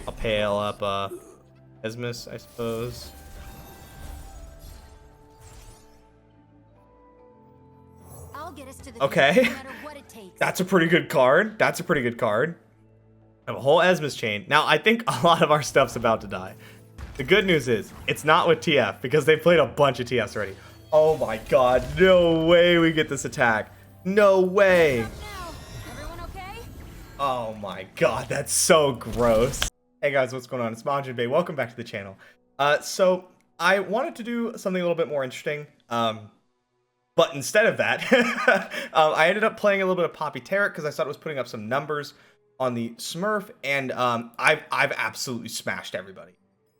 I'll pale up Esmus, I suppose. I'll get us to the Okay. finish, no matter what it takes. That's a pretty good card. That's a pretty good card. I have a whole Esmus chain. Now, I think a lot of our stuff's about to die. The good news is, it's not with TF, because they played a bunch of TFs already. Oh my god, no way we get this attack. No way. Everyone okay? Oh my god, that's so gross. Hey guys, what's going on? It's MajiinBae. Welcome back to the channel. So, I wanted to do something a little bit more interesting. But instead of that, I ended up playing a little bit of Poppy Taric because I thought it was putting up some numbers on the Smurf, and I've absolutely smashed everybody.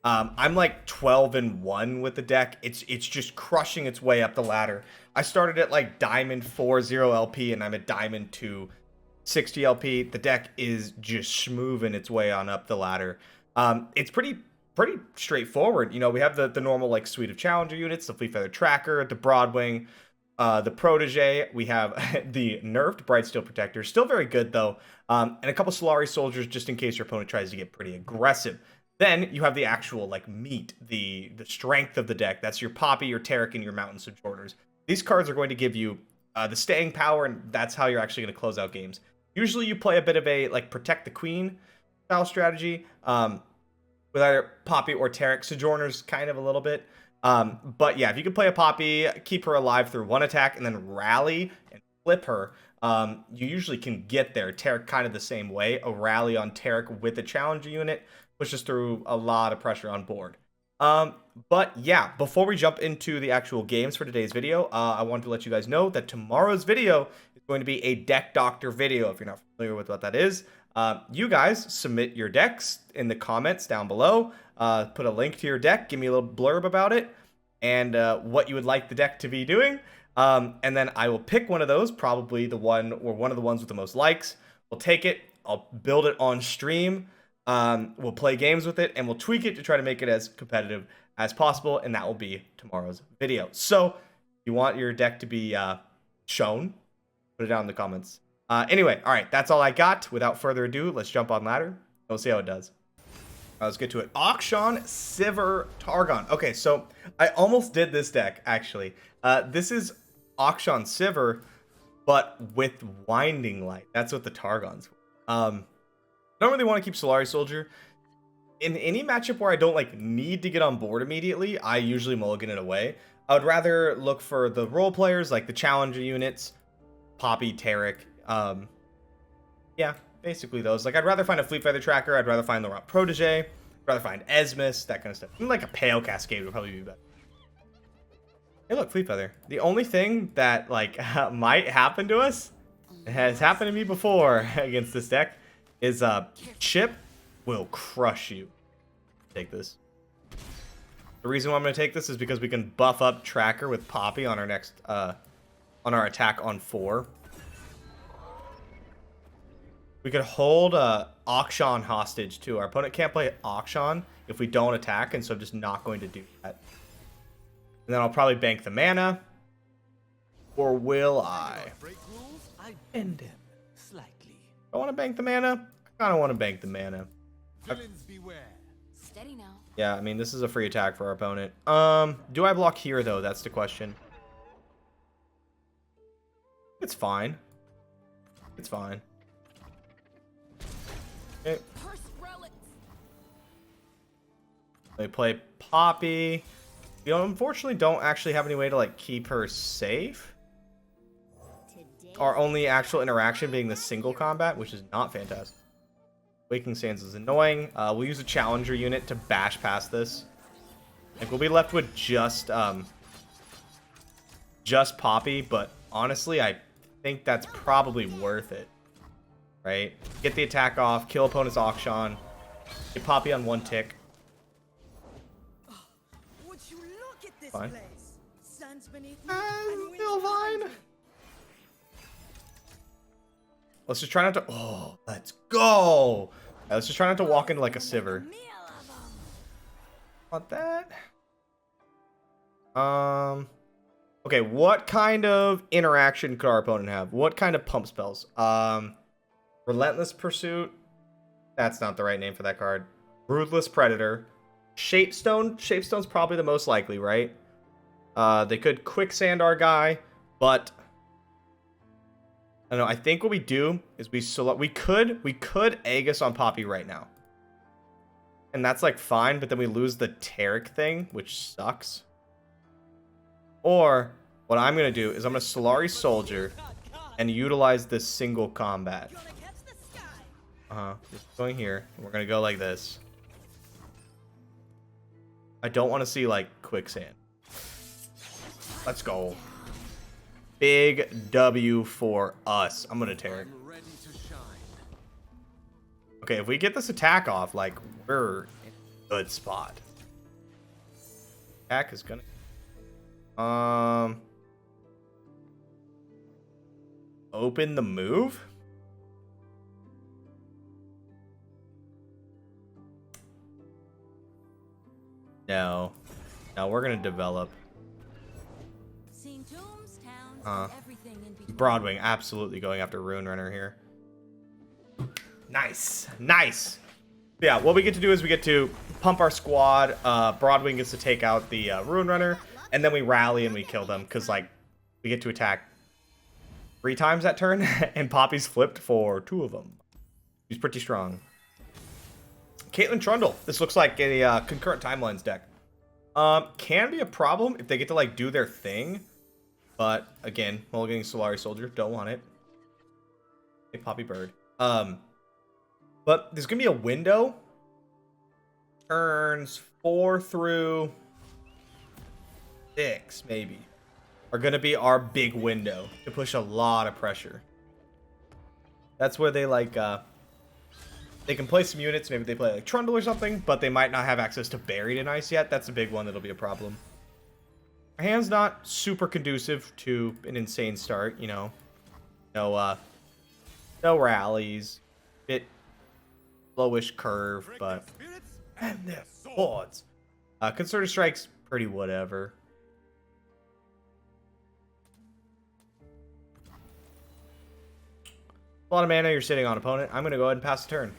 I'm like 12-1 with the deck. It's just crushing its way up the ladder. I started at like Diamond 4-0 LP, and I'm at Diamond 2 60 LP. The deck is just smoothing its way on up the ladder. It's pretty straightforward. You know, we have the normal like suite of challenger units, the Fleet Feather Tracker, the Broadwing, the Protege. We have the nerfed Bright Steel Protector, still very good though, and a couple Solari Soldiers just in case your opponent tries to get pretty aggressive. Then you have the actual like meat, the strength of the deck. That's your Poppy, your Taric, and your Mountain Sojourners. These cards are going to give you the staying power, and that's how you're actually going to close out games. Usually you play a bit of a like Protect the Queen style strategy with either Poppy or Taric. Sojourners kind of a little bit. But yeah, if you can play a Poppy, keep her alive through one attack, and then rally and flip her, you usually can get there. Taric kind of the same way. A rally on Taric with a challenger unit pushes through a lot of pressure on board. But yeah, before we jump into the actual games for today's video, I wanted to let you guys know that tomorrow's video is going to be a deck doctor video. If you're not familiar with what that is, you guys submit your decks in the comments down below. Put a link to your deck, give me a little blurb about it, and what you would like the deck to be doing. And then I will pick one of those, probably the one or one of the ones with the most likes. We'll take it, I'll build it on stream. We'll play games with it, and we'll tweak it to try to make it as competitive as possible, and that will be tomorrow's video. So, if you want your deck to be shown, put it down in the comments. Anyway, all right, that's all I got. Without further ado, let's jump on ladder. We'll see how it does. Let's get to it. Auction Sivir Targon. Okay, so I almost did this deck, actually. This is Auction Sivir, but with Winding Light. That's what the Targon's for. I don't really want to keep Solari Soldier. In any matchup where I don't like need to get on board immediately, I usually mulligan it away. I would rather look for the role players, like the challenger units, Poppy, Taric. Yeah, basically those. Like, I'd rather find a Fleet Feather Tracker. I'd rather find the Protege. I'd rather find Esmus, that kind of stuff. Even like a Pale Cascade would probably be better. Hey, look, Fleet Feather. The only thing that like might happen to us, it has happened to me before against this deck, is Chip will crush you. Take this. The reason why I'm going to take this is because we can buff up Tracker with Poppy on our next on our attack on 4. We could hold Auction hostage too. Our opponent can't play Auction if we don't attack, and so I'm just not going to do that. And then I'll probably bank the mana. Or will I? End him slightly. I want to bank the mana. I kind of want to bank the mana. Steady now. Yeah, I mean, this is a free attack for our opponent. Do I block here, though? That's the question. It's fine. It's fine. Okay. They play Poppy. We unfortunately don't actually have any way to, like, keep her safe. Our only actual interaction being the single combat, which is not fantastic. Waking Sands is annoying. We'll use a challenger unit to bash past this. Like, we'll be left with just Poppy, but honestly, I think that's probably worth it. Right? Get the attack off, kill opponent's Auction, get Poppy on 1 tick. Fine. Still fine. Let's just try not to... Oh, let's go! Right, let's just try not to walk into, like, a Sivir. Want that? Okay, what kind of interaction could our opponent have? What kind of pump spells? Relentless Pursuit. That's not the right name for that card. Ruthless Predator. Shapestone. Shapestone's probably the most likely, right? They could quicksand our guy, but I don't know. I think what we do is we could Aegis on Poppy right now. And that's like fine, but then we lose the Taric thing, which sucks. Or what I'm going to do is I'm going to Solari Soldier and utilize this single combat. Just going here. And we're going to go like this. I don't want to see like quicksand. Let's go. Big W for us. I'm going to Taric. Okay, if we get this attack off, like, we're in a good spot. Attack is gonna... Open the move? No. No, we're gonna develop. Broadwing, absolutely going after Rune Runner here. Nice. Nice. Yeah, what we get to do is we get to pump our squad. Broadwing gets to take out the Rune Runner. And then we rally and we kill them. Because, like, we get to attack 3 times that turn. And Poppy's flipped for 2 of them. He's pretty strong. Caitlyn Trundle. This looks like a concurrent timelines deck. Can be a problem if they get to, like, do their thing. But, again, while getting Solari Soldier. Don't want it. Hey, Poppy Bird. But there's going to be a window. Turns 4 through 6, maybe, are going to be our big window to push a lot of pressure. That's where they, like, they can play some units. Maybe they play, like, Trundle or something, but they might not have access to Buried in Ice yet. That's a big one that'll be a problem. Our hand's not super conducive to an insane start, you know. No rallies. Bit lowish curve, but and their swords. Concerted Strike's pretty whatever. A lot of mana you're sitting on, opponent. I'm gonna go ahead and pass the turn.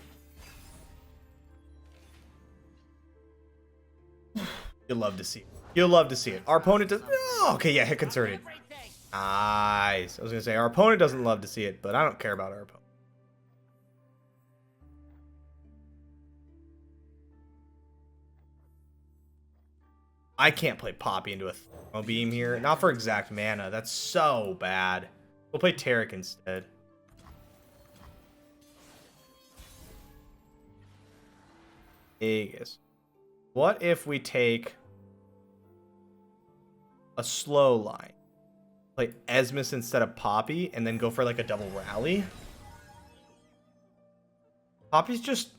You'll love to see it. You'll love to see it. Our opponent does. Oh, okay, yeah, hit concerted. Nice. I was gonna say our opponent doesn't love to see it, but I don't care about our opponent. I can't play Poppy into a Thermo Beam here. Not for exact mana. That's so bad. We'll play Taric instead. Aegis. What if we take a slow line? Play Esmus instead of Poppy and then go for like a double rally? Poppy's just...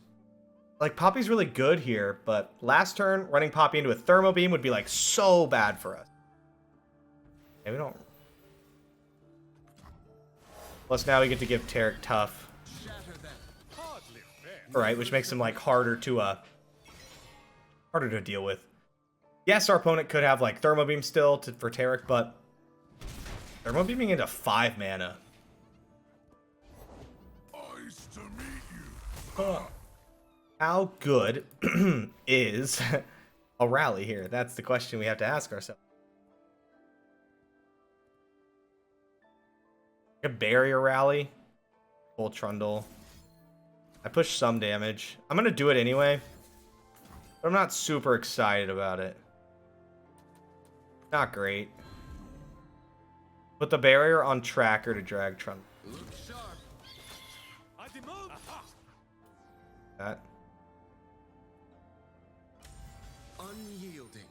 Like, Poppy's really good here, but last turn, running Poppy into a Thermo Beam would be, like, so bad for us. Okay, we don't... Plus, now we get to give Taric tough. Alright, which makes him, like, harder to deal with. Yes, our opponent could have, like, Thermo Beam still for Taric, but... Thermo Beaming into 5 mana. Nice to meet you. Oh. How good is a rally here? That's the question we have to ask ourselves. A barrier rally. Full Trundle. I push some damage. I'm going to do it anyway. But I'm not super excited about it. Not great. Put the barrier on tracker to drag Trundle. That. Unyielding.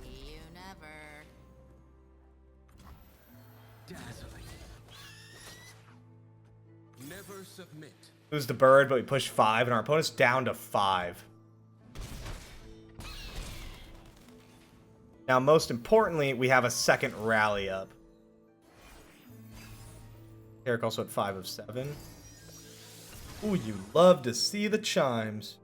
You never. Dazzling. Never submit. Lose the bird, but we push 5, and our opponent's down to 5. Now, most importantly, we have a second rally up. Taric also at 5 of 7. Ooh, you love to see the chimes.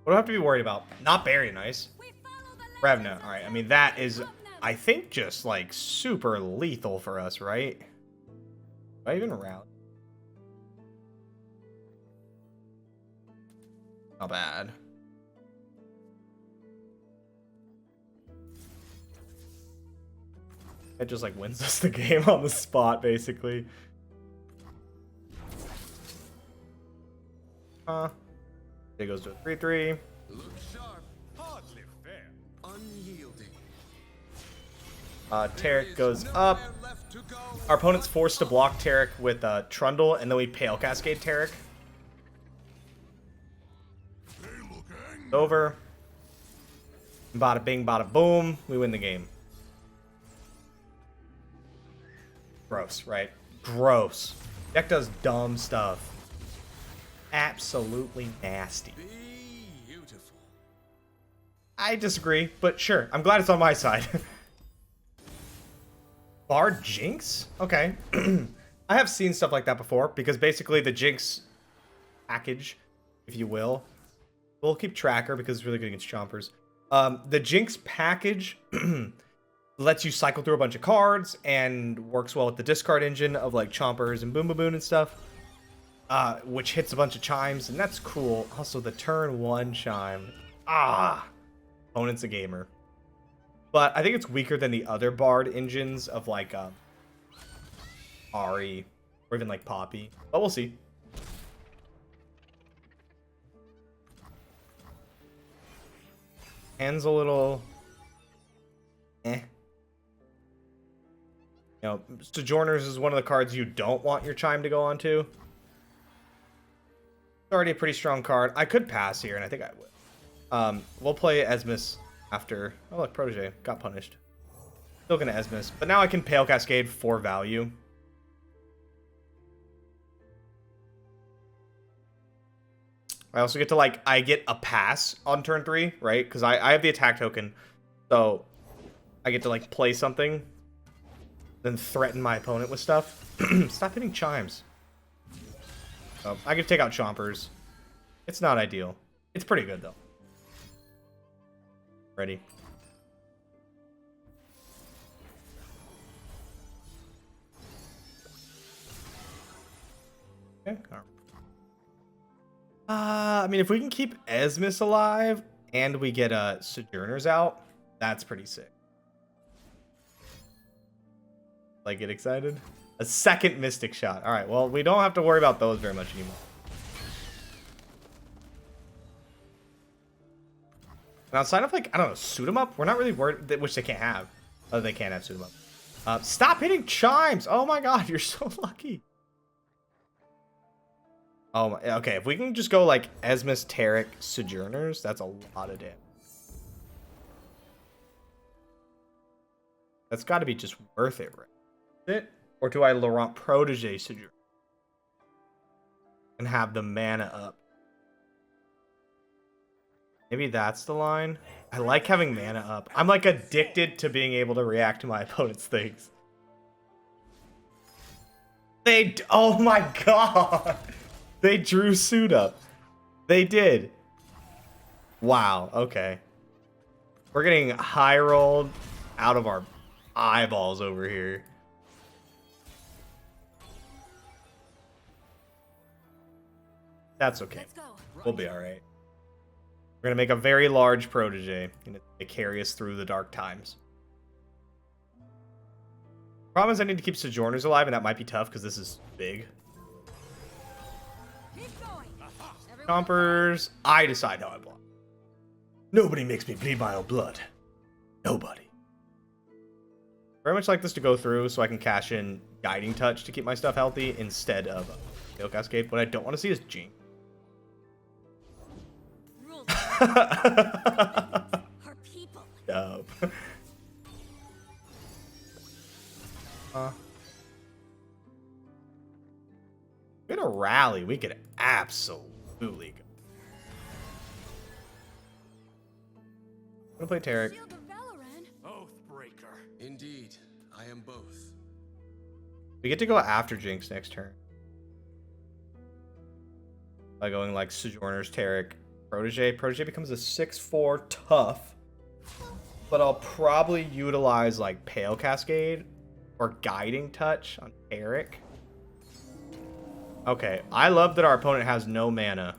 What do I have to be worried about? Not Berry Nice. Revna. Alright, I mean, that is I think just like super lethal for us, right? Do I even round? Not bad. It just like wins us the game on the spot, basically. It goes to a 3-3. Look sharp. Hardly fair. Unyielding. Taric goes up. Our opponent's forced to block Taric with Trundle, and then we Pale Cascade Taric. Over. Bada bing, bada boom. We win the game. Gross, right? Gross. Deck does dumb stuff. Absolutely nasty. Beautiful. I disagree, but sure. I'm glad it's on my side. Bard Jinx? Okay. I have seen stuff like that before, because basically the Jinx package, if you will, we'll keep tracker because it's really good against Chompers. The Jinx package lets you cycle through a bunch of cards and works well with the discard engine of like Chompers and Boom Boom and stuff, which hits a bunch of chimes, and that's cool. Also, the turn 1 chime. Opponent's a gamer. But I think it's weaker than the other Bard engines of like Ari or even like Poppy. But we'll see. Hand's a little You know, Sojourners is one of the cards you don't want your chime to go onto. It's already a pretty strong card. I could pass here, and I think I would. We'll play Esmus after. Oh, look, Protege got punished. Still gonna Esmus, but now I can Pale Cascade for value. I also get to, like, I get a pass on turn 3, right? Because I have the attack token. So I get to, like, play something. Then threaten my opponent with stuff. Stop hitting chimes. I can take out Chompers. It's not ideal. It's pretty good, though. Ready. Okay. I mean, if we can keep Esmus alive and we get Sojourners out, that's pretty sick. Like, get excited? A second Mystic Shot. All right, well, we don't have to worry about those very much anymore. And outside of, like, I don't know, suit 'em up, we're not really worried, which they can't have. Oh, they can't have suit 'em up. Stop hitting chimes! Oh my god, you're so lucky. Oh my, okay, if we can just go like Esmus, Taric, Sojourners, that's a lot of damage. That's got to be just worth it, right? Is it? Or do I Laurent Protege Sojourner and have the mana up? Maybe that's the line. I like having mana up. I'm like addicted to being able to react to my opponent's things. Oh my god! They drew suit up. They did. Wow, okay. We're getting high rolled out of our eyeballs over here. That's okay. We'll be alright. We're gonna make a very large protege and it carry us through the dark times. Problem is I need to keep Sojourners alive, and that might be tough because this is big. Chompers. I decide how I block. Nobody makes me bleed my own blood. Nobody. Very much like this to go through so I can cash in Guiding Touch to keep my stuff healthy instead of Pale Cascade. What I don't want to see is Jinx. Dope. We had a rally. We could absolutely go. I'm gonna play Taric. Oathbreaker. Indeed, I am both. We get to go after Jinx next turn. By going like Sojourners, Taric, Protege. Protege becomes a 6/4 tough. but I'll probably utilize like Pale Cascade or Guiding Touch on Taric. Okay, I love that our opponent has no mana.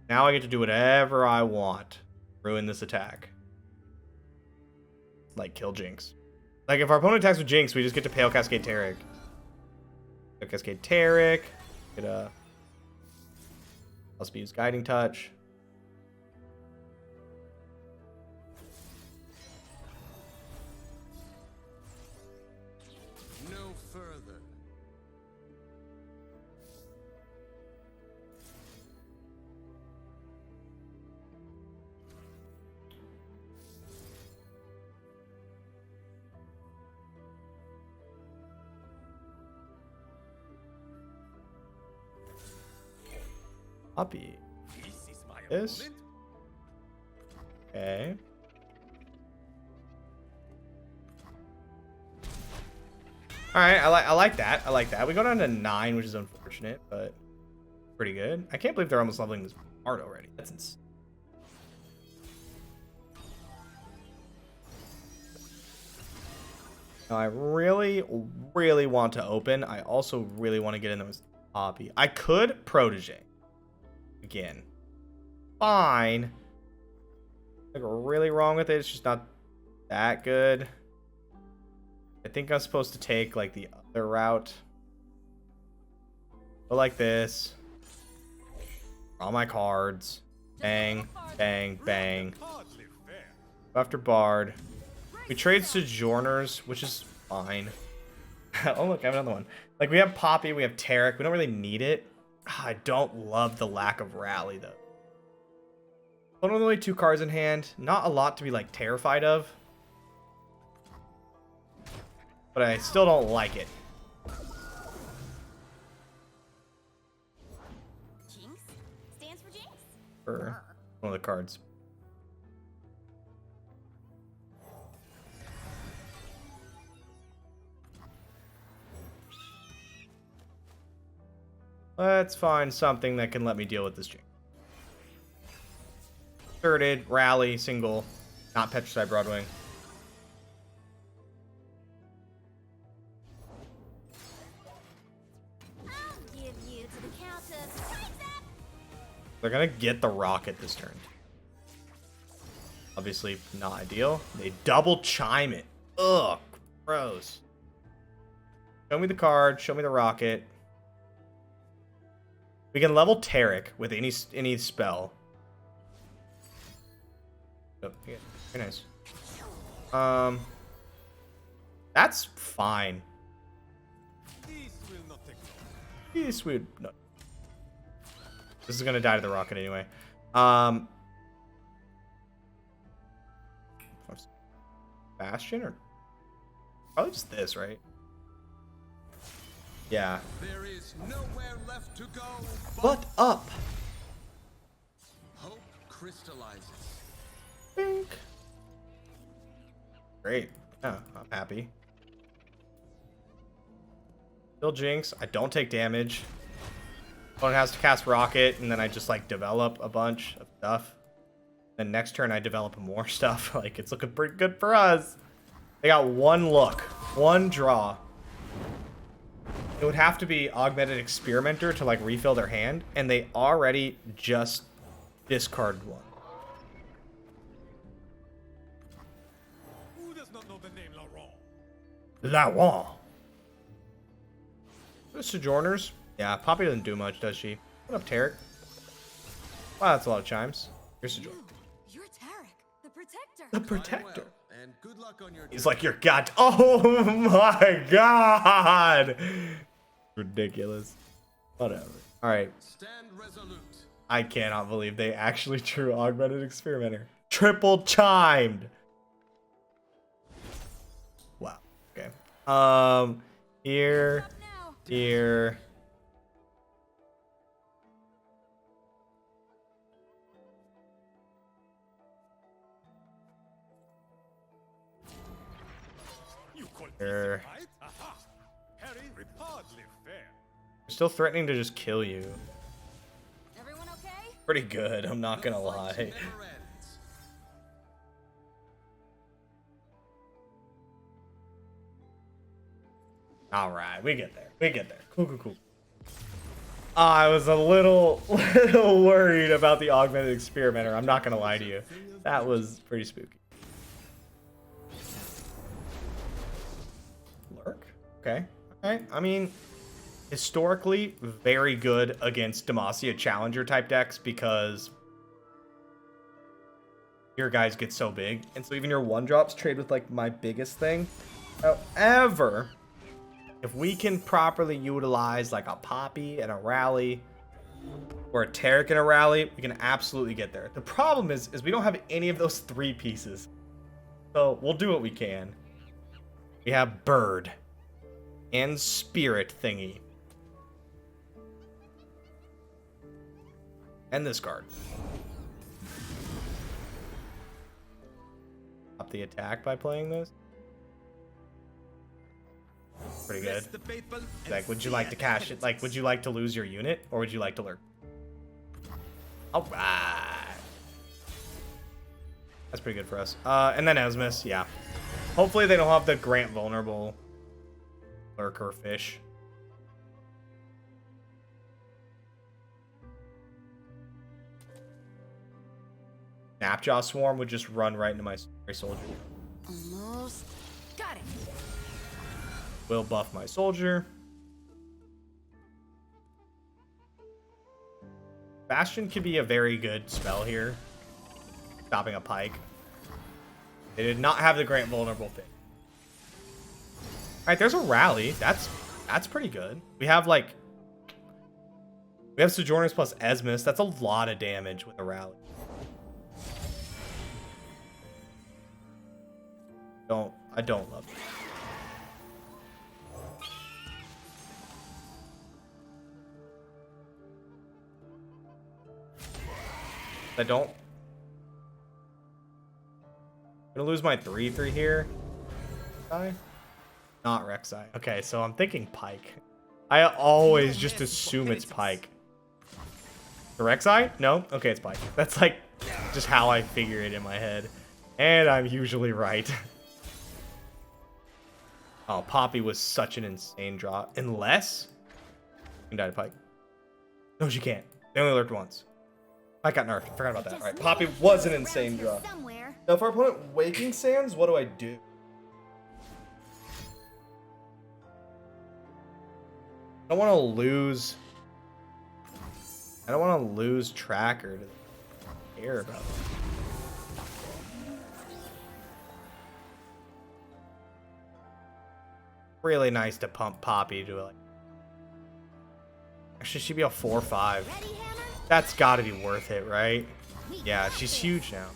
Now I get to do whatever I want. Ruin this attack. Like kill Jinx. Like if our opponent attacks with Jinx, we just get to Pale Cascade Taric. Pale Cascade Taric. Get a... Must be use Guiding Touch. No further. Poppy. This is my This? opponent. Okay. Alright, I like that. I like that. We go down to 9, which is unfortunate, but pretty good. I can't believe they're almost leveling this hard already. That's insane. Now, I really, really want to open. I also really want to get in there with Poppy. I could Protege. Again. Fine. Like, really wrong with it. It's just not that good. I think I'm supposed to take, like, the other route. Go like this. Draw my cards. Bang, bang, bang. Hardly fair. Go after Bard. We trade Sojourners, which is fine. Oh, look, I have another one. Like, we have Poppy, we have Taric. We don't really need it. I don't love the lack of Rally, though. Only 2 cards in hand. Not a lot to be, like, terrified of. But I still don't like it. Jinx stands for Jinx. For one of the cards. Let's find something that can let me deal with this Jinx. Thirted, Rally, single, not Petricide Broadwing. I'll give you to the count of 27. They're gonna get the Rocket this turn. Obviously not ideal. They double chime it. Ugh, gross. Show me the card, show me the Rocket. We can level Taric with any spell. Oh, yeah, very nice. That's fine. This will not take long. This would no. This is gonna die to the Rocket anyway. Bastion or probably just this, right? Yeah. There is nowhere left to go But up. hope crystallizes. Bink. Great. Yeah, I'm happy. Still Jinx. I don't take damage. Opponent has to cast Rocket, and then I just like develop a bunch of stuff. Then next turn I develop more stuff. Like, it's looking pretty good for us. They got one look, one draw. It would have to be Augmented Experimenter to like refill their hand, and they already just discarded one. Who does not know the name Laurent? Laurent. The Sojourners? Yeah, Poppy doesn't do much, does she? What up, Taric? Wow, that's a lot of chimes. Here's Sojourner. You're Taric, the protector. The Protector. Well, and good luck on your He's like, your god. Oh my god. Ridiculous. Whatever. Alright. stand resolute. I cannot believe they actually drew Augmented Experimenter. Triple chimed. Wow. Okay. Here. Up now. Here. You call Here. this a fight? Aha! Harry, hardly fair. They're still threatening to just kill you. Everyone okay? Pretty good, I'm not gonna The fight lie. never ends. All right, we get there. We get there. Cool, cool, cool. I was a little worried about the augmented experimenter. I'm not gonna lie to you. That was pretty spooky. Lurk? Okay. Alright. I mean, historically, very good against Demacia Challenger type decks because your guys get so big. And so even your 1-drops trade with like my biggest thing. However, if we can properly utilize like a Poppy and a Rally or a Taric and a Rally, we can absolutely get there. The problem is we don't have any of those 3 pieces. So we'll do what we can. We have Bird and Spirit thingy. And this card. Up the attack by playing this. Pretty good. Like, would you like to cash it? Like, would you like to lose your unit, or would you like to lurk? All right. That's pretty good for us. And then Esmus, yeah. Hopefully they don't have the grant vulnerable lurker fish. Snapjaw Swarm would just run right into my soldier. Almost got it. Will buff my soldier. Bastion could be a very good spell here. Stopping a Pike. They did not have the grant vulnerable thing. Alright, there's a Rally. That's pretty good. We have like... We have Sojourners plus Esmus. That's a lot of damage with a Rally. I don't love it. I don't. I'm gonna lose my 3/3 here. Rek'Sai? Not Rek'Sai. Okay, so I'm thinking Pike. I always just assume it's Pike. The Rek'Sai? No? Okay, it's Pike. That's like just how I figure it in my head. And I'm usually right. Oh, Poppy was such an insane draw. Unless you can die to Pike. No, she can't. They only lurked once. I got nerfed. Forgot about that. All right, Poppy was an insane draw. Now, if our opponent Waking Sands, what do I do? I don't want to lose. I don't want to lose Tracker to care about it. Really nice to pump Poppy to like. Actually, she'd be a 4/5. That's got to be worth it, right? Yeah, she's huge now.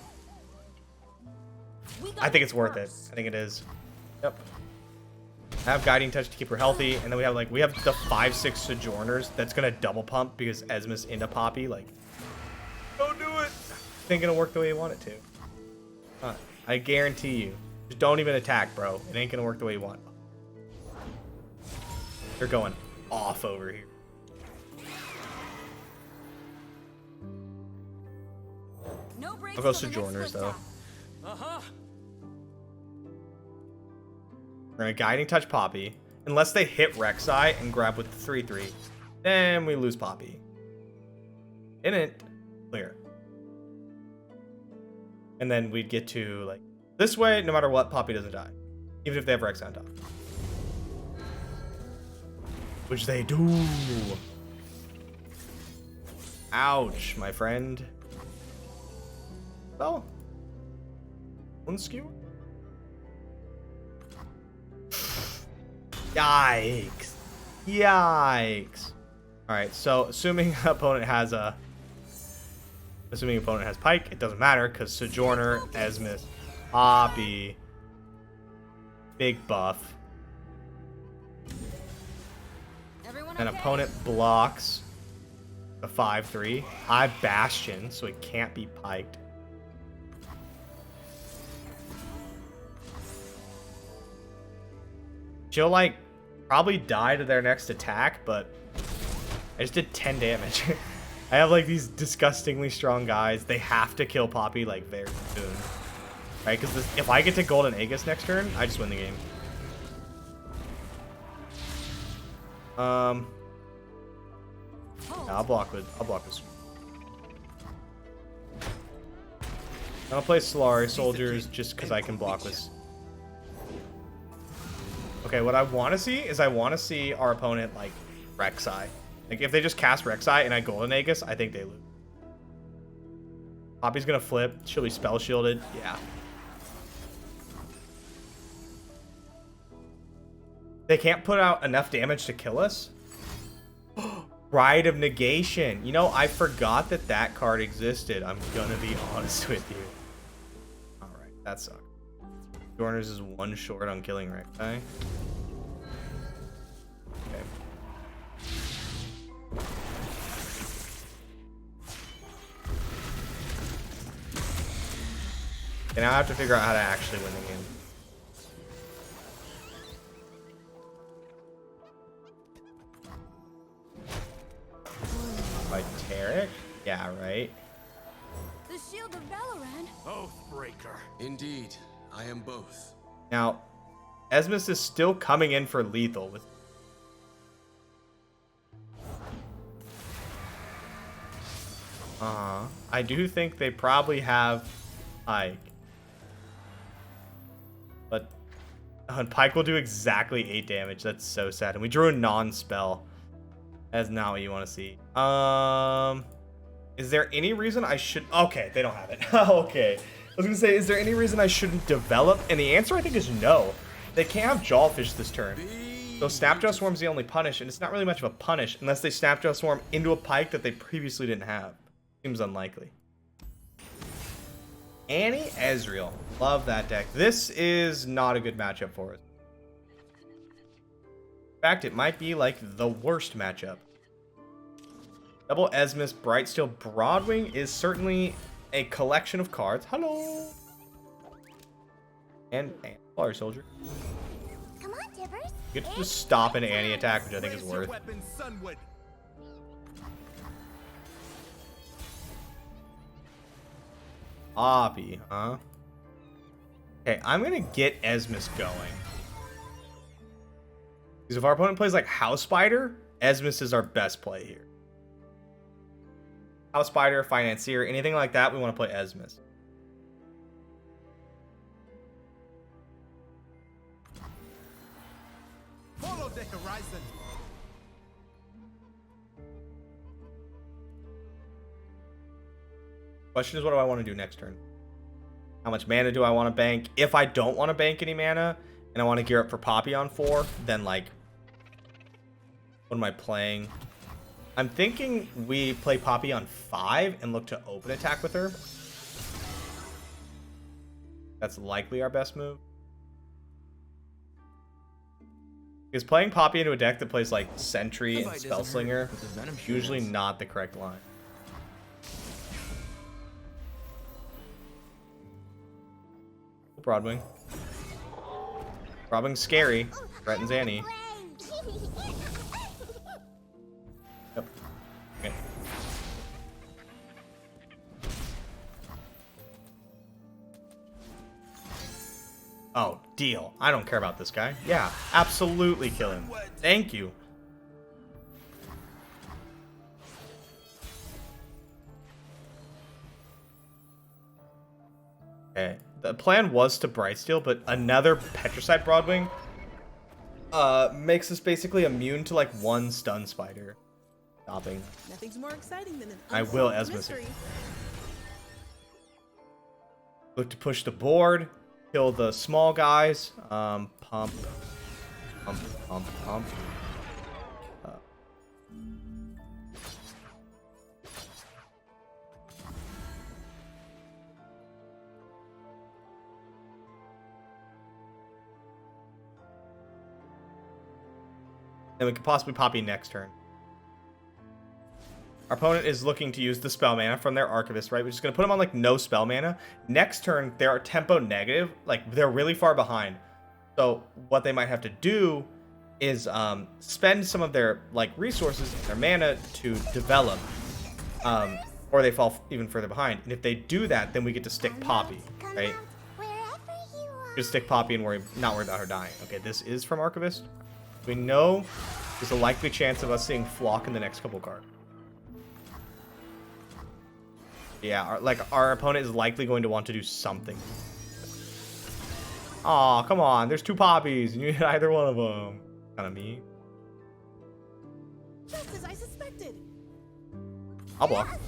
I think it's worth it. I think it is. Yep. I have Guiding Touch to keep her healthy, and then we have the 5/6 Sojourners that's gonna double pump because Esmus into Poppy. Like, don't do it. It ain't gonna work the way you want it to. I guarantee you. Just don't even attack, bro. It ain't gonna work the way you want. They're going off over here. I'll go Sojourners though. We're gonna Guiding Touch Poppy. Unless they hit Rek'Sai and grab with the 3/3. Then we lose Poppy. Didn't. Clear. And then we'd get to like this way, no matter what, Poppy doesn't die. Even if they have Rek'Sai on top. Which they do. Ouch, my friend. Oh. One skewer? Yikes. Yikes. Alright, so assuming opponent has Pike, it doesn't matter because Sojourner, Esmus, Poppy, big buff. An opponent blocks a 5/3. I have Bastion, so it can't be piked. She'll like probably die to their next attack, but I just did 10 damage. I have like these disgustingly strong guys. They have to kill Poppy like very soon. Right? Because if I get to Golden Aegis next turn, I just win the game. Yeah, Hold. I'll block with I'll play Solari soldiers just because I can block with. Okay, what I want to see is our opponent like Rek'Sai. Like if they just cast Rek'Sai and I Golden Aegis, I think they lose. Poppy's gonna flip. She'll be spell shielded. Yeah. They can't put out enough damage to kill us. Rite of Negation. You know, I forgot that that card existed. I'm gonna be honest with you. All right, that sucks. Dorners is one short on killing Rek'Sai. Okay. And now I have to figure out how to actually win the game. Poppy Taric? Yeah, right. The shield of Valoran. Oathbreaker. Indeed, I am both. Now, Esmus is still coming in for lethal with. I do think they probably have Pike. But Pike will do exactly 8 damage. That's so sad. And we drew a non-spell. That's not what you want to see. Is there any reason I should... Okay, they don't have it. Okay. I was going to say, is there any reason I shouldn't develop? And the answer, I think, is no. They can't have Jawfish this turn. So Snapjaw Swarm's the only punish, and it's not really much of a punish unless they Snapjaw Swarm into a Pike that they previously didn't have. Seems unlikely. Annie Ezreal. Love that deck. This is not a good matchup for us. In fact, it might be like the worst matchup. Double Esmus, Brightsteel, Broadwing is certainly a collection of cards. Hello. And Solari Soldier. Come on, Tibbers. You get to just stop an Annie attack, which I think is Where's your worth. weapon, Sunwood? Poppy, huh? Okay, I'm gonna get Esmus going. Because if our opponent plays like House Spider, Esmus is our best play here. House Spider, Financier, anything like that, we want to play Esmus. Follow the horizon. Question is, what do I want to do next turn? How much mana do I want to bank? If I don't want to bank any mana, and I want to gear up for Poppy on 4, then like, what am I playing? I'm thinking we play Poppy on 5 and look to open attack with her. That's likely our best move. Because playing Poppy into a deck that plays like Sentry and Spellslinger is usually not the correct line. Broadwing. Broadwing's scary. Threatens Annie. Yep. Okay. Oh, deal. I don't care about this guy. Yeah, absolutely kill him. Thank you. Okay. The plan was to Brightsteel, but another Petricide Broadwing makes us basically immune to like one Stun Spider. Stopping. Nothing's more exciting than an I will unsolved Esmus. mystery. Look to push the board, kill the small guys. Pump. Pump. And we could possibly Poppy next turn. Our opponent is looking to use the spell mana from their Archivist, right? We're just going to put them on, like, no spell mana. Next turn, they are tempo negative. Like, they're really far behind. So what they might have to do is spend some of their, like, resources, their mana to develop. Or they fall even further behind. And if they do that, then we get to stick Poppy, right? Just stick Poppy and not worry about her dying. Okay, this is from Archivist. We know there's a likely chance of us seeing Flock in the next couple cards. Yeah, our opponent is likely going to want to do something. Aw, come on. There's 2 poppies, and you hit either one of them. Kind of me. Just as I suspected. I'll block.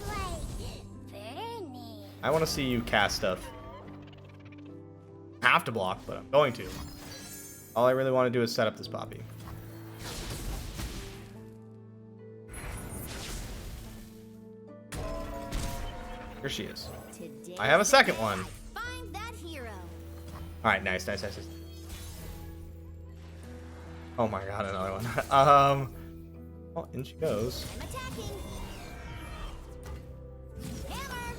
Very neat. I want to see you cast stuff. I have to block, but I'm going to. All I really want to do is set up this poppy. Here she is. Today I have a second one. find that hero. All right, nice. Oh my god, another one. Well, in she goes. I'm attacking. Hammer.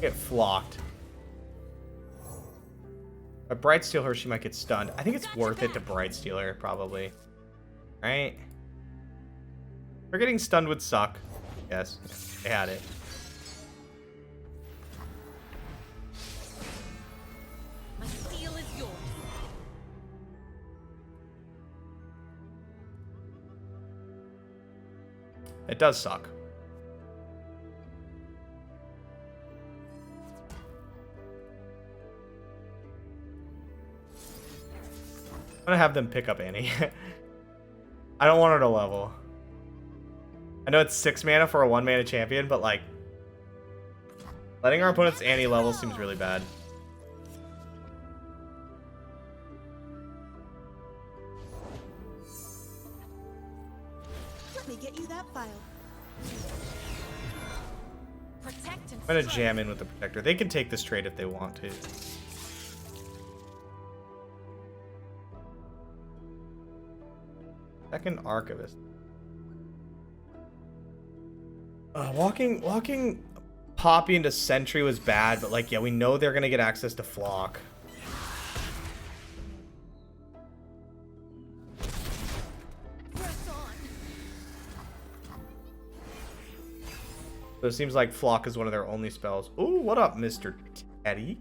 Get flocked. If I Bright Steal her, she might get stunned. I think it's worth it to Bright Steal her, probably. Right? Her getting stunned would suck. Yes, they had it. My steel is yours. It does suck. I'm gonna have them pick up Annie. I don't want her to level. I know it's 6 mana for a 1 mana champion, but like letting our opponent's Annie level seems really bad. Let me get you that file. Protect and I'm gonna jam in with the protector. They can take this trade if they want to. Second Archivist. Walking Poppy into Sentry was bad, but like, yeah, we know they're gonna get access to Flock. press on. So it seems like Flock is one of their only spells. Ooh, what up, Mr. Taric?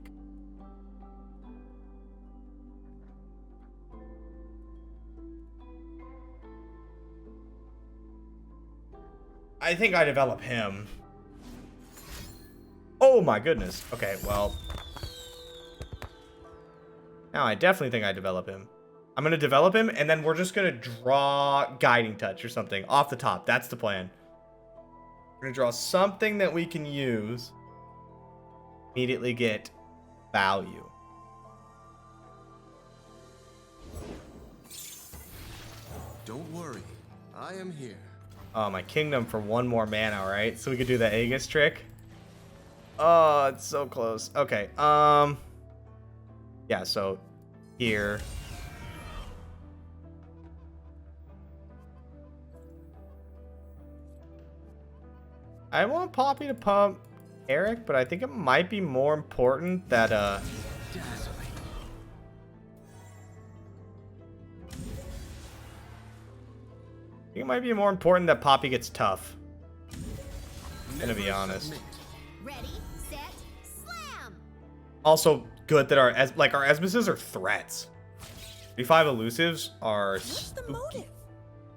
I think I develop him. Oh my goodness. Okay, well. Now I definitely think I develop him. I'm going to develop him, and then we're just going to draw Guiding Touch or something off the top. That's the plan. We're going to draw something that we can use. Immediately get value. Don't worry, I am here. Oh, my kingdom for 1 more mana, right? So we could do the Aegis trick. Oh, it's so close. Okay, yeah, so here. I want Poppy to pump Eric, but I think it might be more important that, I think it might be more important that Poppy gets tough. I'm gonna be honest. Ready, set, slam. Also, good that our Esmuses are threats. 35 elusives are What's the spooky. motive?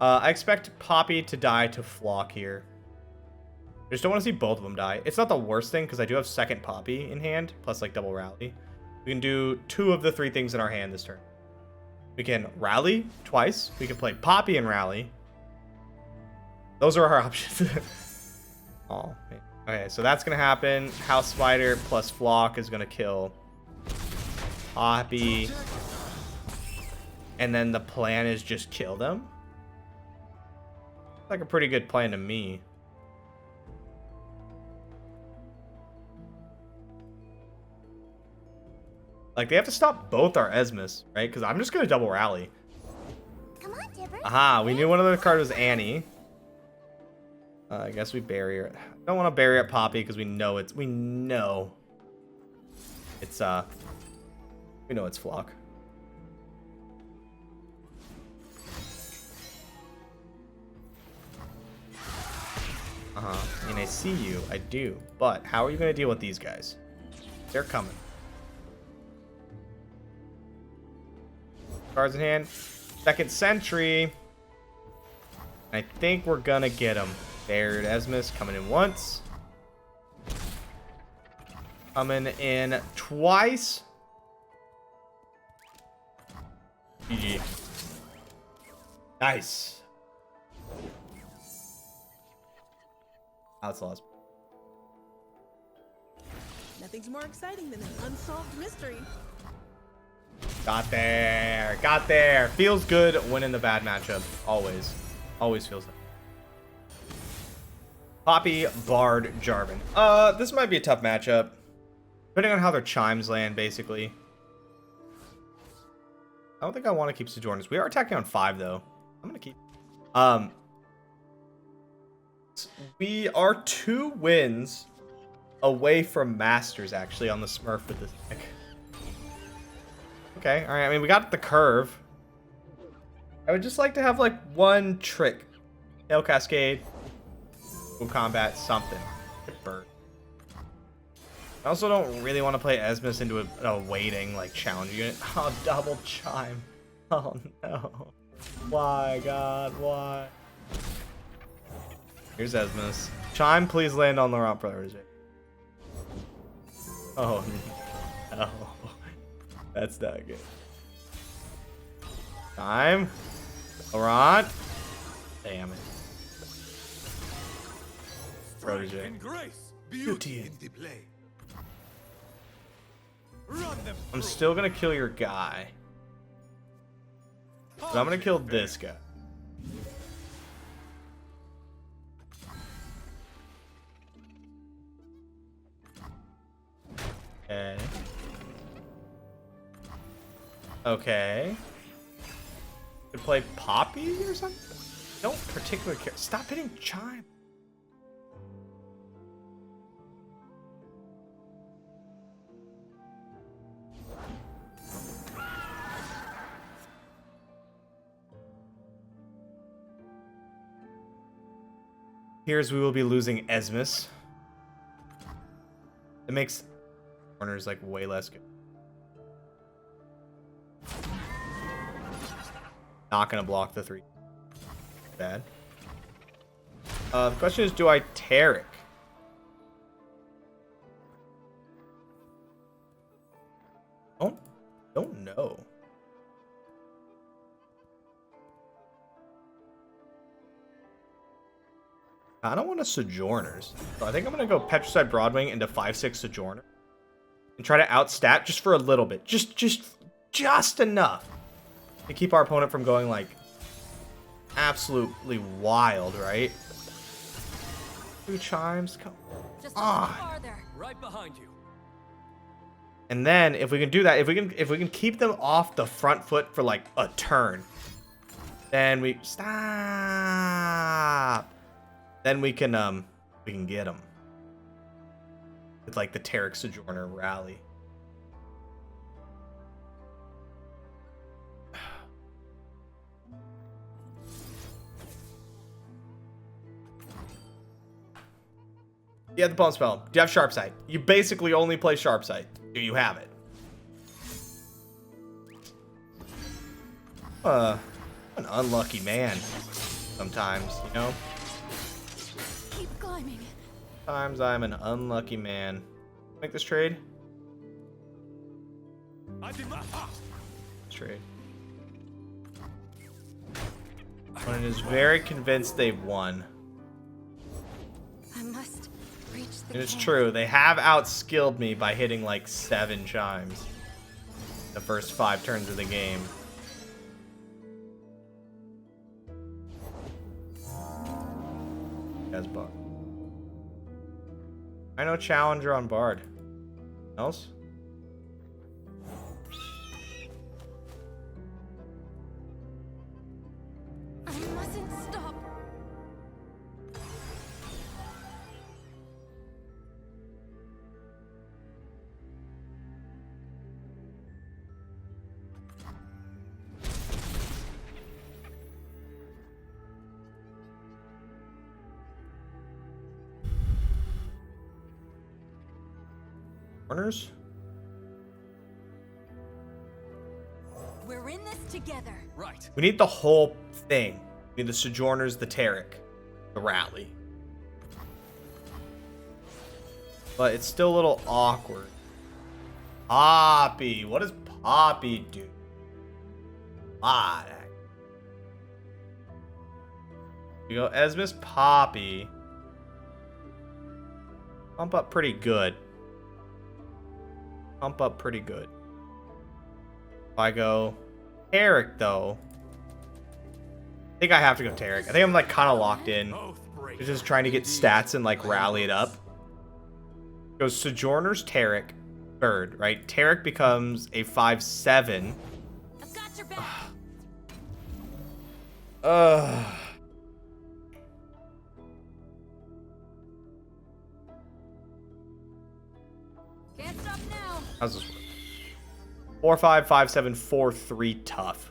I expect Poppy to die to Flock here. I just don't want to see both of them die. It's not the worst thing because I do have second Poppy in hand, plus like double rally. We can do 2 of the 3 things in our hand this turn. We can rally twice. We can play Poppy and rally. Those are our options. Oh, man. Okay, so that's gonna happen. House Spider plus Flock is gonna kill Poppy. And then the plan is just kill them? Like a pretty good plan to me. Like, they have to stop both our Esmus, right? Because I'm just gonna double rally. Come on, Tibbers. Aha, we knew one of the cards was Annie. I guess we bury her. I don't want to bury up Poppy because we know it's Flock. I mean, I see you, I do, but how are you gonna deal with these guys? They're coming. Cards in hand. Second sentry. I think we're gonna get him. There, Esmus coming in once. Coming in twice. GG. Nice. That's lost. Nothing's more exciting than an unsolved mystery. Got there. Got there. Feels good winning the bad matchup. Always. Always feels good. Poppy, Bard, Jarvan. This might be a tough matchup. Depending on how their chimes land, basically. I don't think I want to keep Sojourners. We are attacking on 5, though. I'm going to keep... We are 2 wins away from Masters, actually, on the Smurf with this deck. Okay, alright. I mean, we got the curve. I would just like to have, like, one trick. Tail Cascade. Full combat, something. Bird. I also don't really want to play Esmus into a waiting, like, challenge unit. Oh, double chime. Oh, no. Why, God? Why? Here's Esmus. Chime, please land on the Laurent Brothers. Oh, no. That's not good. Chime. Laurent. Damn it. Protege. And grace, beauty in the play. Run them. I'm still gonna kill your guy. But I'm gonna kill this guy. Okay. Okay. Could play Poppy or something? Don't particularly care. Stop hitting chime. Here's we will be losing Esmus. It makes corners like way less good. Not gonna block the 3. Bad. The question is, do I Taric? Don't know. I don't want a Sojourners. So I think I'm gonna go Petricide Broadwing into 5/6 Sojourner. And try to outstat just for a little bit. Just enough. To keep our opponent from going, like, absolutely wild, right? 2 chimes, come on. Right behind you. And then if we can do that, if we can keep them off the front foot for like a turn, then we stop. Then we can get them with like the Taric Sojourner rally. You have the bone spell. Do you have Sharp Sight? You basically only play Sharp Sight. Do you have it? An unlucky man. Sometimes, you know? Keep climbing. Sometimes I'm an unlucky man. Make this trade? Trade. Opponent is very convinced they've won. I must reach the And it's camp. true, they have outskilled me by hitting like 7 chimes the first 5 turns of the game. As Bard. I know Challenger on Bard. Else? I mustn't stop. Corners? We're in this together. Right. We need the whole thing. We need the Sojourners, the Taric, the Rally. But it's still a little awkward. Poppy. What does Poppy do? You go Esmus, Poppy. Pump up pretty good. Pump up pretty good. If I go Taric, though, I think I have to go Taric. I think I'm like kind of locked in. Just trying to get stats and like rally it up. Goes Sojourners, Taric, Bird, right? Taric becomes a 5/7. I've got your back. Can't stop now. How's this work? 4/5, 5/7, 4/3 tough.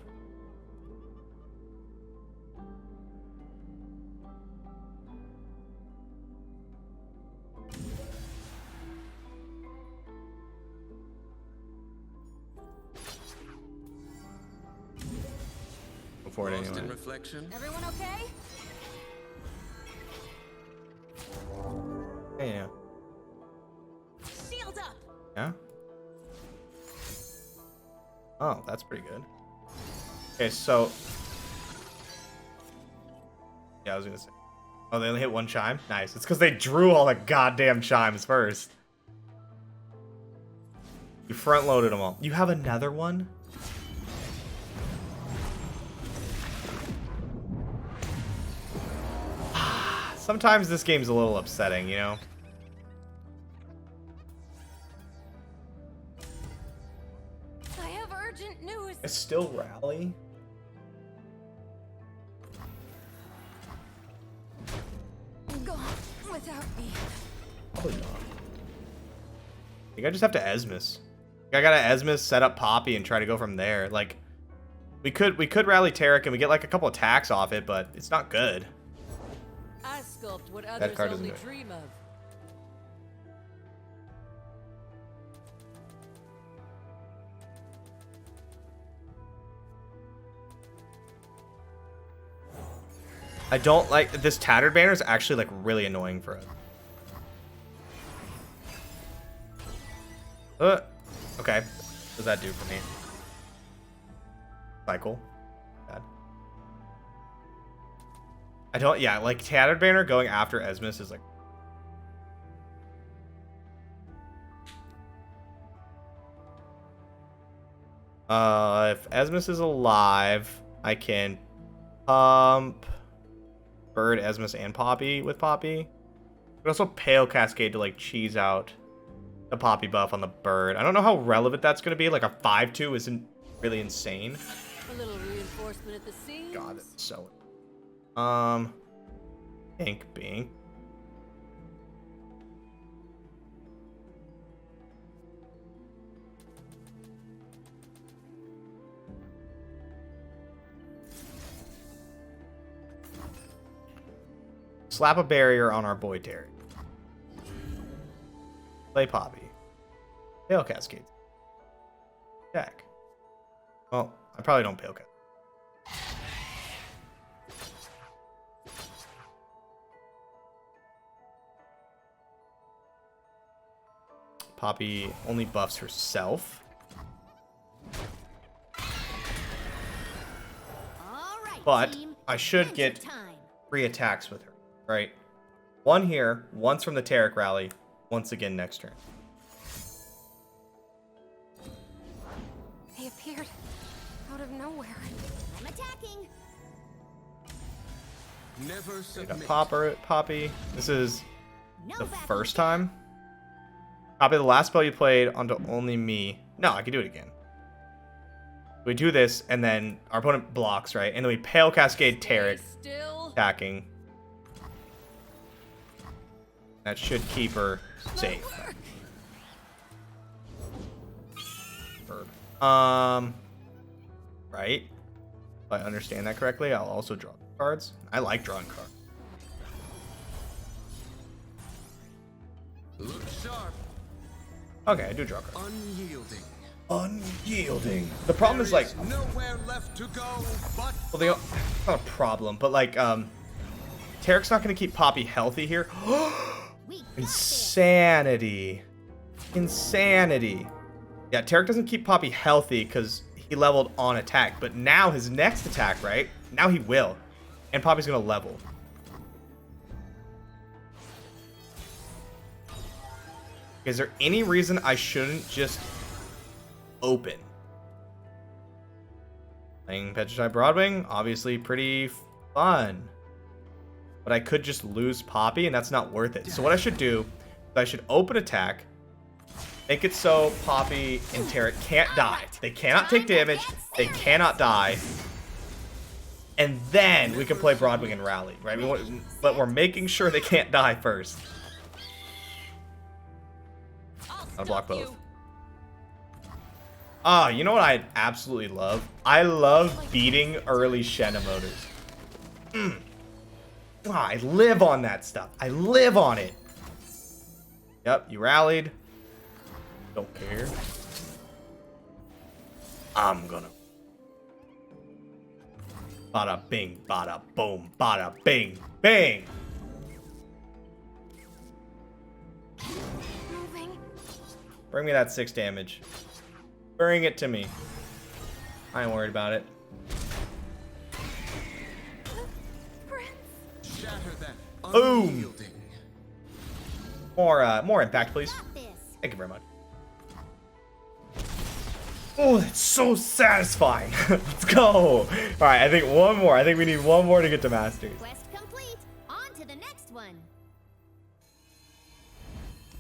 For it Lost in anyway. reflection. Everyone okay? Yeah. Shield up. Yeah. Oh, that's pretty good. Okay, so yeah, I was gonna say. Oh, they only hit one chime? Nice. It's because they drew all the goddamn chimes first. You front loaded them all. You have another one? Sometimes this game's a little upsetting, you know? I have urgent news. I still rally? Go without me. Probably not. I think I just have to Esmus. I gotta Esmus, set up Poppy, and try to go from there. Like, we could rally Taric and we get like a couple attacks off it, but it's not good. I sculpt what That others card doesn't only do it. dream of. I don't like this tattered banner is actually like really annoying for it. Okay. What does that do for me? Cycle. Bad. I don't, yeah, like tattered banner going after Esmus is like. If Esmus is alive, I can pump Bird, Esmus, and Poppy with Poppy. But also Pale Cascade to like cheese out the Poppy buff on the Bird. I don't know how relevant that's going to be. Like a 5/2 isn't really insane. A little reinforcement at the seams. God, that's so. Bink. Slap a barrier on our boy Terry. Play Poppy. Pale Cascade. Jack. Well, I probably don't Pale Cascade. Poppy only buffs herself. All right, But team. I should Adventure get time. 3 attacks with her, right? One here, once from the Taric rally, once again next turn. They appeared out of nowhere. I'm attacking. Never We submit. got Poppy. This is No the backing first down. time. Poppy, the last spell you played onto only me. No, I can do it again. We do this, and then our opponent blocks, right? And then we Pale Cascade Taric, Still. attacking. That should keep her safe. Bird. Right? If I understand that correctly, I'll also draw cards. I like drawing cards. Look sharp. Okay, I do draw cards. Unyielding. Unyielding. The problem is like, Nowhere left to go but well, they, it's not a problem, but like, Taric's not gonna keep Poppy healthy here. We got this. Insanity. Insanity. Yeah, Taric doesn't keep Poppy healthy because he leveled on attack, but now his next attack, right? Now he will. And Poppy's gonna level. Is there any reason I shouldn't just open? Playing Petrified Broadwing, obviously pretty fun. But I could just lose Poppy, and that's not worth it. So what I should do is I should open attack, make it so Poppy and Taric can't die. They cannot take damage. They cannot die. And then we can play Broadwing and Rally, right? But we're making sure they can't die first. I'll block both. Ah, you know what I absolutely love? I love beating early Shen emoters. Ah, I live on that stuff. I live on it. Yep, you rallied. Don't care. I'm gonna. Bada bing, bada boom, bada bing, bing. Moving. Bring me that 6 damage. Bring it to me. I ain't worried about it. shatter that Boom. unyielding. More impact, please. Got this. Thank you very much. Oh, that's so satisfying. Let's go. All right, I think one more. I think we need one more to get to Masters. Quest complete. On to the next one.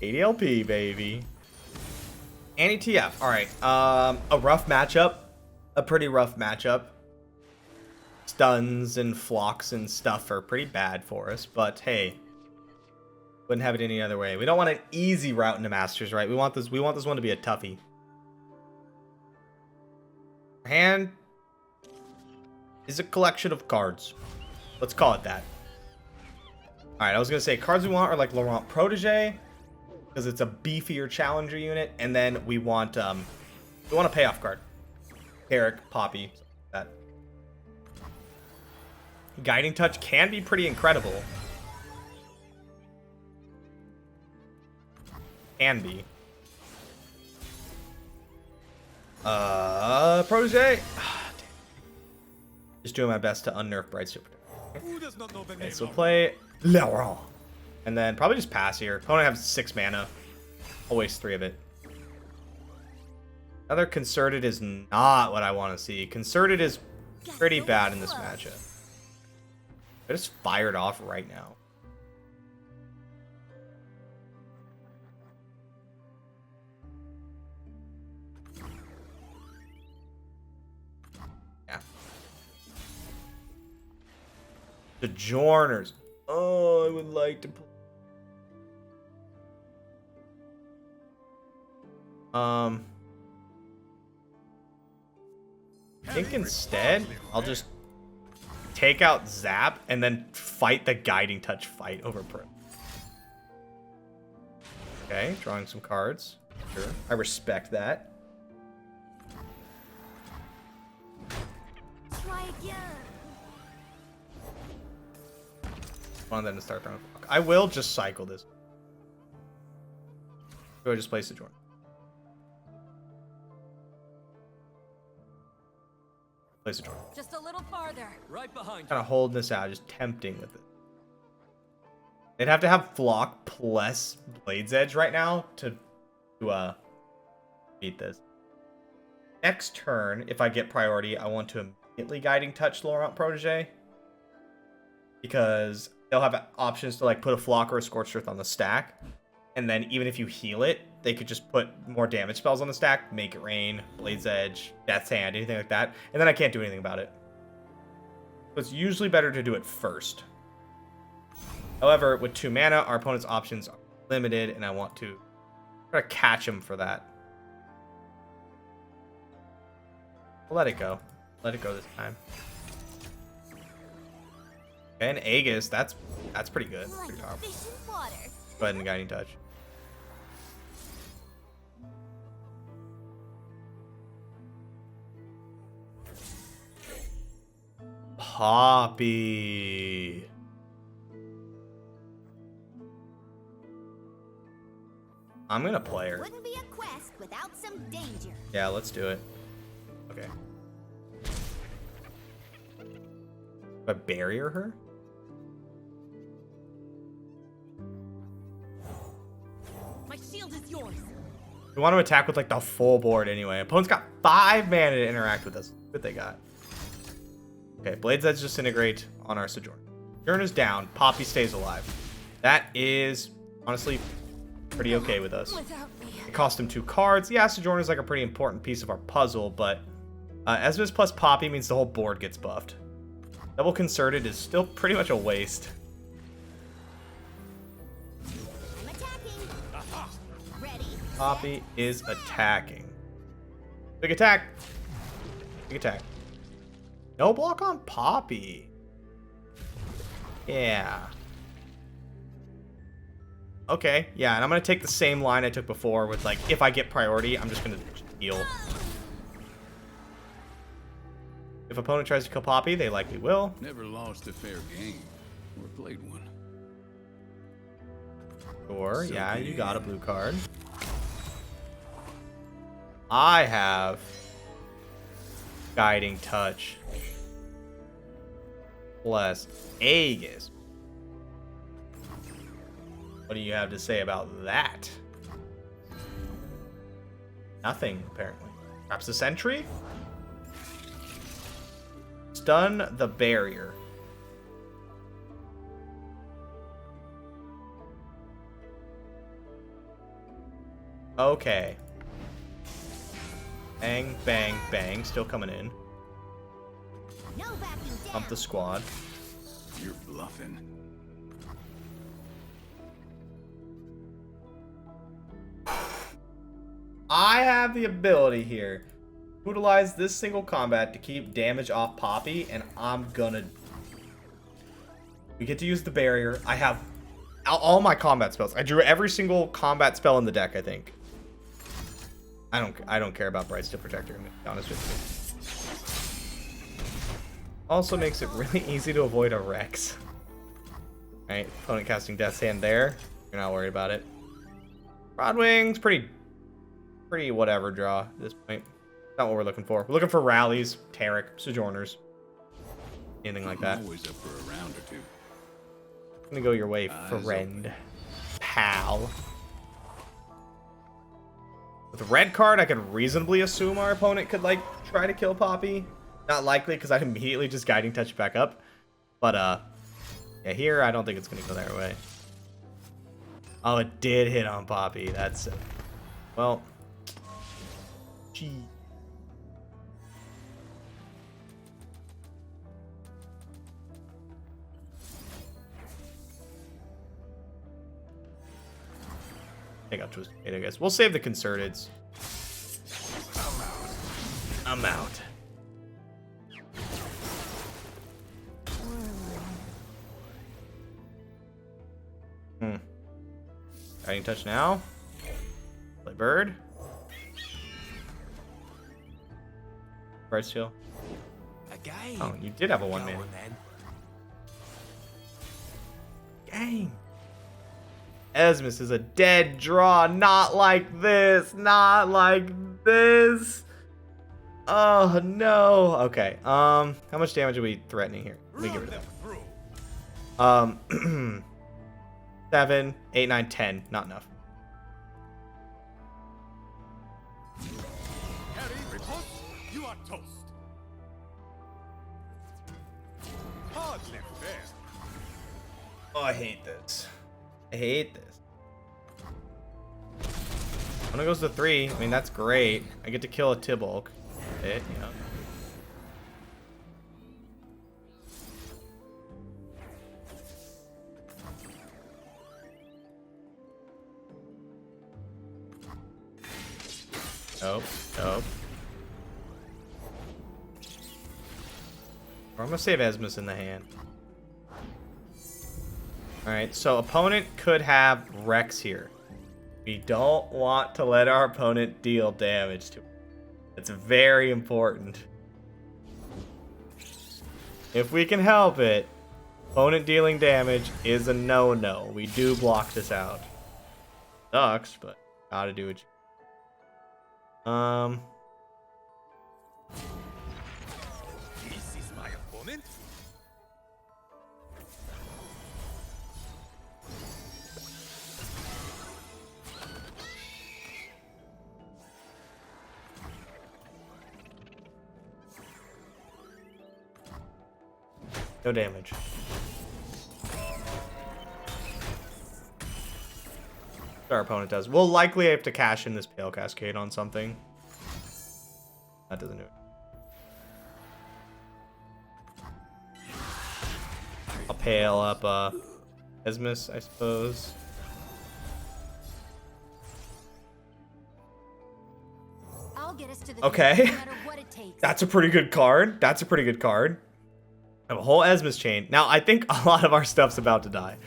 ADLP, baby. Anti-TF. All right. A rough matchup. A pretty rough matchup. Stuns and flocks and stuff are pretty bad for us, but hey, wouldn't have it any other way. We don't want an easy route into Masters, right? We want this one to be a toughie. Our hand is a collection of cards. Let's call it that. All right, I was gonna say cards we want are like Laurent Protege, because it's a beefier challenger unit, and then we want a payoff card. Taric, Poppy, that. Guiding Touch can be pretty incredible. Can be. Protege. Just doing my best to unnerf Bright Super. Who does not know the Okay, name so of play Laurent. And then probably just pass here. Opponent has 6 mana. I'll waste 3 of it. Another Concerted is not what I want to see. Concerted is pretty bad in this matchup. I just fired off right now. Yeah. The Journers. Oh, I would like to play. I think instead I'll just take out Zap and then fight the Guiding Touch fight over Pro. Okay, drawing some cards. Sure, I respect that. Try again. Want them to start throwing. I will just cycle this. Go just place the Jordan. Place the Jordan. Just a little farther. Right behind you. Kind of holding this out, just tempting with it. They'd have to have Flock plus Blade's Edge right now to beat this. Next turn, if I get priority, I want to immediately Guiding Touch Laurent Protege, because they'll have options to like put a Flock or a Scorched Earth on the stack, and then even if you heal it, they could just put more damage spells on the stack, Make It Rain, Blade's Edge, Death's Hand, anything like that, and then I can't do anything about it. So it's usually better to do it first. However, with 2 mana, our opponent's options are limited, and I want to try to catch him for that. We'll let it go. Let it go this time. And Aegis, that's pretty good. Like Pretty powerful. fish in water. Go ahead and Guiding Touch. Poppy. I'm gonna play her. Wouldn't be a quest without some danger. Yeah, let's do it. Okay. Do I barrier her? My shield is yours. We want to attack with like the full board anyway. Opponent's got 5 mana to interact with us. What they got? Okay, Blade's Edge disintegrate on our Sojourner. Sojourner's down. Poppy stays alive. That is honestly pretty okay with us. Without me. It cost him 2 cards. Yeah, Sojourner's like a pretty important piece of our puzzle, but Esmus plus Poppy means the whole board gets buffed. Double Concerted is still pretty much a waste. I'm attacking. Ready. Poppy is attacking. Big attack. Big attack. No block on Poppy. Yeah. Okay, yeah, and I'm going to take the same line I took before with, like, if I get priority, I'm just going to heal. If opponent tries to kill Poppy, they likely will. Never lost a fair game, or played one. Sure, yeah, you got a blue card. I have Guiding Touch. Plus Aegis. What do you have to say about that? Nothing, apparently. Perhaps the sentry? Stun the barrier. Okay. Bang, bang, bang. Still coming in. No backing down. Pump the squad. You're bluffing. I have the ability here to utilize this single combat to keep damage off Poppy, and I'm gonna... We get to use the barrier. I have all my combat spells. I drew every single combat spell in the deck, I think. I don't care about Bright Steel Protector, to be honest with you. Also makes it really easy to avoid a Rex. Alright, opponent casting Death's Hand there. You're not worried about it. Broadwing's pretty whatever draw at this point. Not what we're looking for. We're looking for rallies, Taric, Sojourners. Anything like that. Always up for a round or two. I'm gonna go your way, friend. Pal. With a red card, I could reasonably assume our opponent could, like, try to kill Poppy. Not likely, because I'd immediately just Guiding Touch back up. But, yeah, here, I don't think it's gonna go their way. Oh, it did hit on Poppy. That's... Well... Gee. Take out Twisted Fate, I guess. We'll save the Concerteds. I'm out. Guiding Touch now. Play Bird. Bright Steel. Again. Oh, you did have a Go 1-man. on, then. Dang. Esmus is a dead draw. Not like this. Not like this. Oh, no. Okay. How much damage are we threatening here? Let me get rid of that. 7, 8, 9, 10. Not enough. Harry, report. You are toast. Hardly fair. Oh, I hate this. I hate this. When it goes to 3, I mean, that's great. I get to kill a Tibulk. Yeah. Nope. Nope. Or I'm gonna save Esmus in the hand. Alright, so opponent could have Rex here. We don't want to let our opponent deal damage to him. It's very important. If we can help it, opponent dealing damage is a no-no. We do block this out. Sucks, but gotta do it. This is my opponent. No damage. Our opponent does. We'll likely have to cash in this Pale Cascade on something. That doesn't do it. I'll pale up Esmus, I suppose. I'll get us to the Okay. finish, no matter what it takes. That's a pretty good card. That's a pretty good card. I have a whole Esmus chain. Now, I think a lot of our stuff's about to die.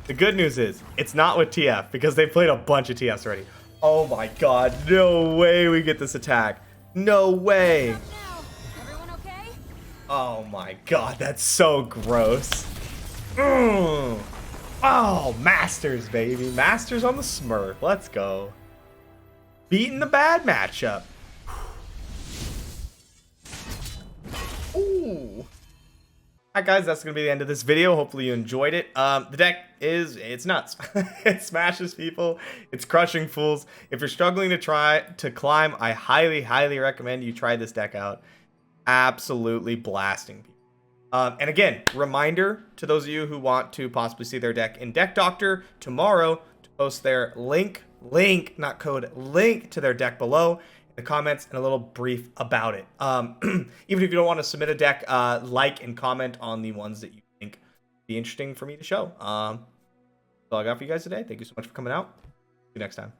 The good news is, it's not with TF, because they played a bunch of TFs already. Oh my god, no way we get this attack. No way. Now, everyone okay? Oh my god, that's so gross. Oh, Masters, baby. Masters on the Smurf. Let's go. Beating the bad matchup. Ooh. Alright guys, that's going to be the end of this video. Hopefully you enjoyed it. The deck it's nuts. It smashes people. It's crushing fools. If you're struggling to try to climb, I highly, highly recommend you try this deck out. Absolutely blasting people. And again, reminder to those of you who want to possibly see their deck in Deck Doctor tomorrow to post their link to their deck below the comments and a little brief about it. Even if you don't want to submit a deck, like and comment on the ones that you think would be interesting for me to show. That's all I got for you guys today. Thank you so much for coming out. See you next time.